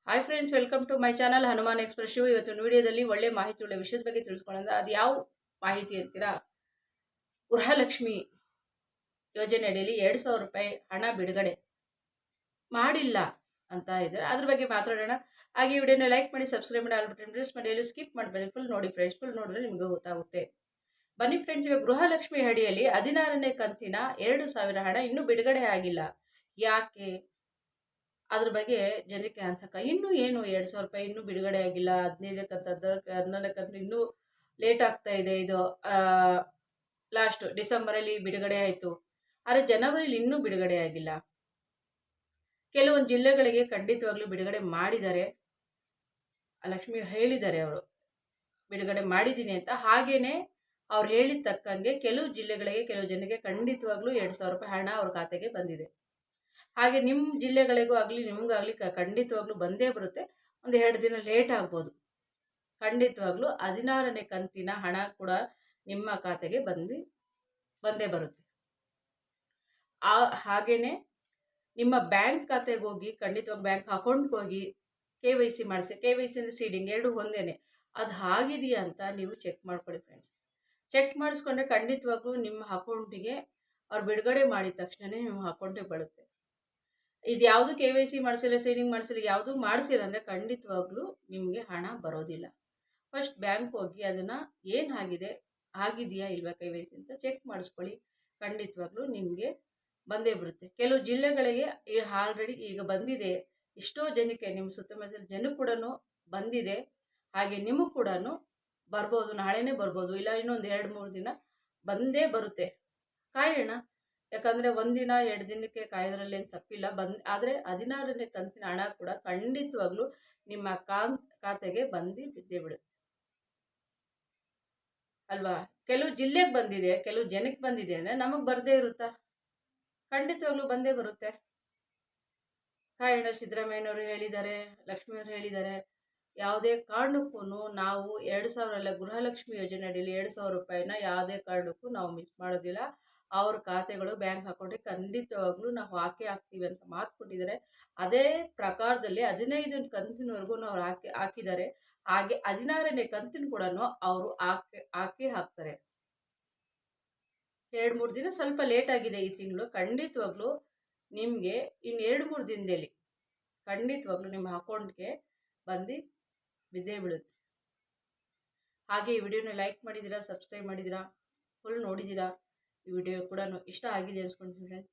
Hi friends, welcome to my channel Hanuman express Shiv. ಇವತ್ತಿನ ವಿಡಿಯೋದಲ್ಲಿ ಒಳ್ಳೆ ಮಾಹಿತಿ ಉಳ್ಳ ವಿಷಯದ ಬಗ್ಗೆ ತಿಳಿಸ್ಕೊಳ್ಳೋಣ. ಅದು ಯಾವ ಮಾಹಿತಿ ಅಂತೀರಾ? ಗೃಹಲಕ್ಷ್ಮಿ ಯೋಜನೆ ಅಡಿಯಲ್ಲಿ 2,000 ರೂಪಾಯಿ ಹಣ ಬಿಡುಗಡೆ ಮಾಡಿಲ್ಲ ಅಂತ ಇದ್ದಾರೆ. ಅದ್ರ ಬಗ್ಗೆ ಮಾತಾಡೋಣ. ಹಾಗೆ ವಿಡಿಯೋನ ಲೈಕ್ ಮಾಡಿ, ಸಬ್ಸ್ಕ್ರೈಬ್ ಮಾಡಿ, ಆಲ್ ಪ್ರೆಸ್ ಮಾಡಿ, ಎಲ್ಲೂ ಸ್ಕಿಪ್ ಮಾಡಬೇಡಿ. ಫುಲ್ ನೋಡಿ ಫ್ರೆಂಡ್ಸ್, ಫುಲ್ ನೋಡಿದ್ರೆ ನಿಮಗೆ ಗೊತ್ತಾಗುತ್ತೆ. ಬನ್ನಿ ಫ್ರೆಂಡ್ಸ್, ಇವಾಗ ಗೃಹಲಕ್ಷ್ಮಿ ಅಡಿಯಲ್ಲಿ 16ನೇ ಕಂತಿನ 2,000 ಹಣ ಇನ್ನೂ ಬಿಡುಗಡೆ ಆಗಿಲ್ಲ. ಯಾಕೆ? ಅದ್ರ ಬಗ್ಗೆ ಜನಕ್ಕೆ ಅನ್ಸಕ್ಕ ಇನ್ನೂ ಏನು 2,000 ರೂಪಾಯಿ ಇನ್ನೂ ಬಿಡುಗಡೆ ಆಗಿಲ್ಲ, 15ನೇ ಕಂತು 14ನೇ ಕಂತು ಇನ್ನೂ ಲೇಟ್ ಆಗ್ತಾ ಇದೆ. ಇದು ಲಾಸ್ಟ್ ಡಿಸೆಂಬರಲ್ಲಿ ಬಿಡುಗಡೆ ಆಯಿತು, ಆದರೆ ಜನವರಿಲಿ ಇನ್ನೂ ಬಿಡುಗಡೆ ಆಗಿಲ್ಲ. ಕೆಲವೊಂದು ಜಿಲ್ಲೆಗಳಿಗೆ ಖಂಡಿತವಾಗ್ಲೂ ಬಿಡುಗಡೆ ಮಾಡಿದ್ದಾರೆ. ಲಕ್ಷ್ಮಿ ಹೇಳಿದ್ದಾರೆ ಅವರು ಬಿಡುಗಡೆ ಮಾಡಿದ್ದೀನಿ ಅಂತ. ಹಾಗೇನೆ ಅವ್ರು ಹೇಳಿದ ತಕ್ಕಂಗೆ ಕೆಲವು ಜಿಲ್ಲೆಗಳಿಗೆ, ಕೆಲವು ಜನಕ್ಕೆ ಖಂಡಿತವಾಗ್ಲೂ 2,000 ರೂಪಾಯಿ ಹಣ ಅವ್ರ ಖಾತೆಗೆ ಬಂದಿದೆ. ಹಾಗೆ ನಿಮ್ಮ ಜಿಲ್ಲೆಗಳಿಗೂ ಆಗಲಿ ನಿಮ್ಗಾಗಲಿ ಖಂಡಿತವಾಗ್ಲೂ ಬಂದೇ ಬರುತ್ತೆ. ಒಂದು 2 ದಿನ ಲೇಟ್ ಆಗ್ಬೋದು. ಖಂಡಿತವಾಗ್ಲೂ 16ನೇ ಕಂತಿನ ಹಣ ಕೂಡ ನಿಮ್ಮ ಖಾತೆಗೆ ಬಂದೇ ಬರುತ್ತೆ. ಹಾಗೇನೆ ನಿಮ್ಮ ಬ್ಯಾಂಕ್ ಖಾತೆಗೆ ಹೋಗಿ, ಖಂಡಿತವಾಗಿ ಬ್ಯಾಂಕ್ ಅಕೌಂಟ್ಗೆ ಹೋಗಿ KYC ಮಾಡಿಸಿ. KYC ಅಂದರೆ ಸೀಡಿಂಗ್, ಎರಡು ಒಂದೇನೆ. ಅದು ಆಗಿದೆಯಾ ಅಂತ ನೀವು ಚೆಕ್ ಮಾಡ್ಕೊಳ್ಳಿ ಫ್ರೆಂಡ್ಸ್. ಚೆಕ್ ಮಾಡಿಸ್ಕೊಂಡ್ರೆ ಖಂಡಿತವಾಗ್ಲೂ ನಿಮ್ಮ ಅಕೌಂಟಿಗೆ ಅವ್ರು ಬಿಡುಗಡೆ ಮಾಡಿದ ತಕ್ಷಣವೇ ನಿಮ್ಮ ಅಕೌಂಟಿಗೆ ಬರುತ್ತೆ. ಇದು ಯಾವುದು KYC ಮಾಡಿಸಿಲ್ಲ, ಸೀಡಿಂಗ್ ಮಾಡಿಸಿಲ್ಲ, ಯಾವುದು ಮಾಡಿಸಿಲ್ಲ ಅಂದರೆ ಖಂಡಿತವಾಗ್ಲೂ ನಿಮಗೆ ಹಣ ಬರೋದಿಲ್ಲ. ಫಸ್ಟ್ ಬ್ಯಾಂಕ್ ಹೋಗಿ ಅದನ್ನು ಆಗಿದೆಯಾ ಇಲ್ವಾ KYC ಅಂತ ಚೆಕ್ ಮಾಡಿಸ್ಕೊಳ್ಳಿ. ಖಂಡಿತವಾಗ್ಲೂ ನಿಮಗೆ ಬಂದೇ ಬರುತ್ತೆ. ಕೆಲವು ಜಿಲ್ಲೆಗಳಿಗೆ ಆಲ್ರೆಡಿ ಈಗ ಬಂದಿದೆ. ಎಷ್ಟೋ ಜನಕ್ಕೆ, ನಿಮ್ಮ ಸುತ್ತಮುತ್ತಲ ಜನಕ್ಕೆ ಕೂಡ ಬಂದಿದೆ. ಹಾಗೆ ನಿಮಗೆ ಕೂಡ ಬರ್ಬೋದು, ನಾಳೆನೇ ಬರ್ಬೋದು, ಇಲ್ಲ ಇನ್ನೊಂದು 2-3 ದಿನ ಬಂದೇ ಬರುತ್ತೆ. ಕಾಯೋಣ. ಯಾಕಂದರೆ 1 ದಿನ 2 ದಿನಕ್ಕೆ ಕಾಯೋದ್ರಲ್ಲೇನು ತಪ್ಪಿಲ್ಲ. ಆದರೆ 16ನೇ ಕಂತಿನ ಹಣ ಕೂಡ ಖಂಡಿತವಾಗ್ಲೂ ನಿಮ್ಮ ಖಾತೆಗೆ ಬಿದ್ದೇ ಬಿಡುತ್ತೆ ಅಲ್ವಾ? ಕೆಲವು ಜಿಲ್ಲೆಗೆ ಬಂದಿದೆ, ಕೆಲವು ಜನಕ್ಕೆ ಬಂದಿದೆ ಅಂದರೆ ನಮಗೆ ಬರದೇ ಇರುತ್ತಾ? ಖಂಡಿತವಾಗ್ಲೂ ಬಂದೇ ಬರುತ್ತೆ. ಕಾಯೋಣ. ಸಿದ್ದರಾಮಯ್ಯನವರು ಹೇಳಿದ್ದಾರೆ, ಲಕ್ಷ್ಮಿಯವರು ಹೇಳಿದ್ದಾರೆ, ಯಾವುದೇ ಕಾರಣಕ್ಕೂ ನಾವು 2,000 ಅಲ್ಲ, ಗೃಹಲಕ್ಷ್ಮಿ ಯೋಜನೆ ಅಡಿಯಲ್ಲಿ 2,000 ರೂಪಾಯಿನ ಯಾವುದೇ ಕಾರಣಕ್ಕೂ ನಾವು ಮಿಸ್ ಮಾಡೋದಿಲ್ಲ. ಅವ್ರ ಖಾತೆಗಳು, ಬ್ಯಾಂಕ್ ಅಕೌಂಟಿಗೆ ಖಂಡಿತವಾಗ್ಲೂ ನಾವು ಹಾಕ್ತೀವಿ ಅಂತ ಮಾತು ಕೊಟ್ಟಿದ್ದಾರೆ. ಅದೇ ಪ್ರಕಾರದಲ್ಲಿ 15 ಕಂತಿನವರೆಗೂ ಅವ್ರು ಹಾಕಿದ್ದಾರೆ. ಹಾಗೆ 16ನೇ ಕಂತಿನ ಕೂಡ ಅವರು ಹಾಕ್ತಾರೆ. 2-3 ದಿನ ಸ್ವಲ್ಪ ಲೇಟ್ ಆಗಿದೆ ಈ ತಿಂಗಳು. ಖಂಡಿತವಾಗ್ಲೂ ನಿಮಗೆ ಇನ್ನು 2-3 ದಿನದಲ್ಲಿ ಖಂಡಿತವಾಗ್ಲೂ ನಿಮ್ಮ ಅಕೌಂಟ್ಗೆ ಬಿದ್ದೇ ಬೀಳುತ್ತೆ. ಹಾಗೆ ಈ ವಿಡಿಯೋನ ಲೈಕ್ ಮಾಡಿದ್ದೀರಾ, ಸಬ್ಸ್ಕ್ರೈಬ್ ಮಾಡಿದ್ದೀರಾ, ಫುಲ್ ನೋಡಿದ್ದೀರಾ. ಈ ವಿಡಿಯೋ ಕೂಡ ಇಷ್ಟ ಆಗಿದೆ ಅನ್ಸ್ಕೊಳ್ತೀನಿ ಫ್ರೆಂಡ್ಸ್.